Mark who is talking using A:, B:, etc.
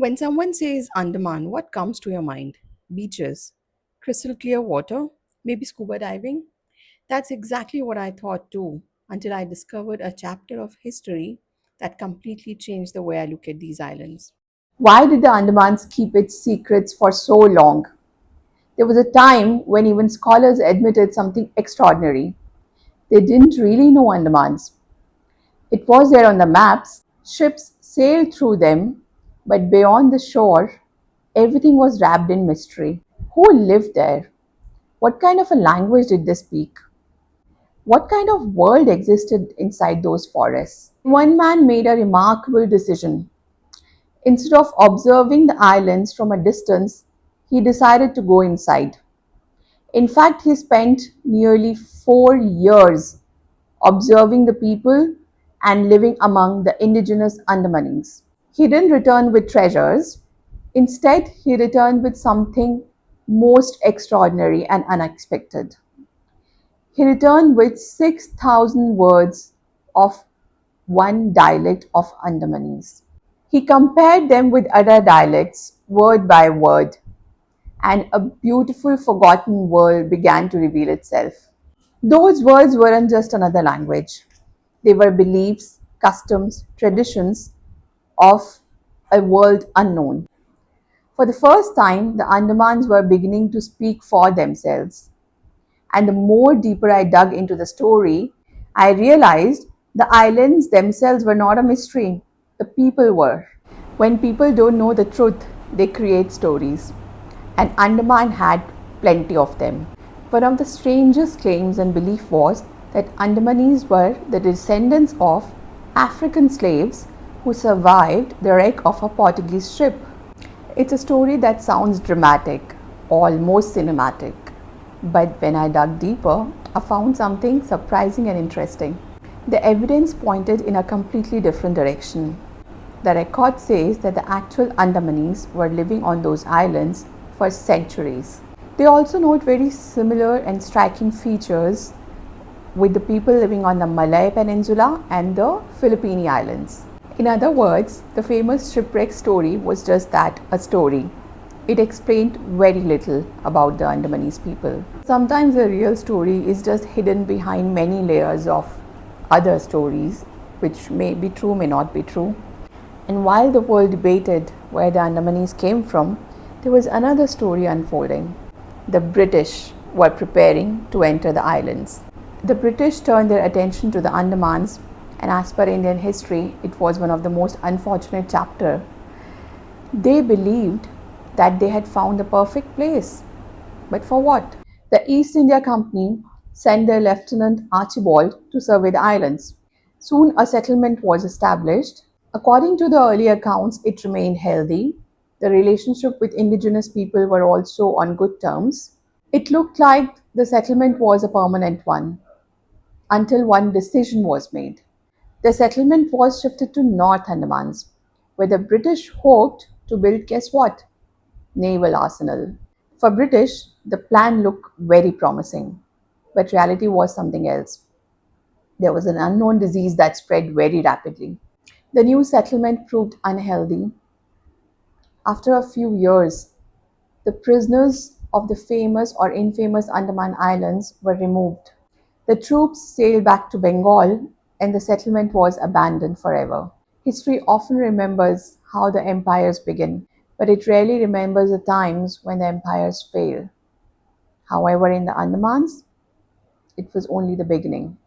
A: When someone says Andaman, what comes to your mind? Beaches, crystal clear water, maybe scuba diving? That's exactly what I thought too, until I discovered a chapter of history that completely changed the way I look at these islands.
B: Why did the Andamans keep its secrets for so long? There was a time when even scholars admitted something extraordinary. They didn't really know Andamans. It was there on the maps, ships sailed through them, but beyond the shore, everything was wrapped in mystery. Who lived there? What kind of a language did they speak? What kind of world existed inside those forests? One man made a remarkable decision. Instead of observing the islands from a distance, he decided to go inside. In fact, he spent nearly 4 years observing the people and living among the indigenous Andamanese. He didn't return with treasures. Instead, he returned with something most extraordinary and unexpected. He returned with 6,000 words of one dialect of Andamanese. He compared them with other dialects, word by word, and a beautiful forgotten world began to reveal itself. Those words weren't just another language, they were beliefs, customs, traditions of a world unknown. For the first time, the Andamans were beginning to speak for themselves. And the more deeper I dug into the story, I realized the islands themselves were not a mystery, the people were. When people don't know the truth, they create stories. And Andaman had plenty of them. One of the strangest claims and belief was that Andamanese were the descendants of African slaves who survived the wreck of a Portuguese ship. It's a story that sounds dramatic, almost cinematic. But when I dug deeper, I found something surprising and interesting. The evidence pointed in a completely different direction. The record says that the actual Andamanese were living on those islands for centuries. They also note very similar and striking features with the people living on the Malay Peninsula and the Philippine Islands. In other words, the famous shipwreck story was just that, a story. It explained very little about the Andamanese people. Sometimes the real story is just hidden behind many layers of other stories, which may be true, may not be true. And while the world debated where the Andamanese came from, there was another story unfolding. The British were preparing to enter the islands. The British turned their attention to the Andamans, and as per Indian history, it was one of the most unfortunate chapters. They believed that they had found the perfect place. But for what? The East India Company sent their Lieutenant Archibald to survey the islands. Soon a settlement was established. According to the early accounts, it remained healthy. The relationship with indigenous people were also on good terms. It looked like the settlement was a permanent one until one decision was made. The settlement was shifted to North Andamans, where the British hoped to build, guess what? Naval arsenal. For British, the plan looked very promising, but reality was something else. There was an unknown disease that spread very rapidly. The new settlement proved unhealthy. After a few years, the prisoners of the famous or infamous Andaman Islands were removed. The troops sailed back to Bengal and the settlement was abandoned forever. History often remembers how the empires begin, but it rarely remembers the times when the empires fail. However, in the Andamans, it was only the beginning.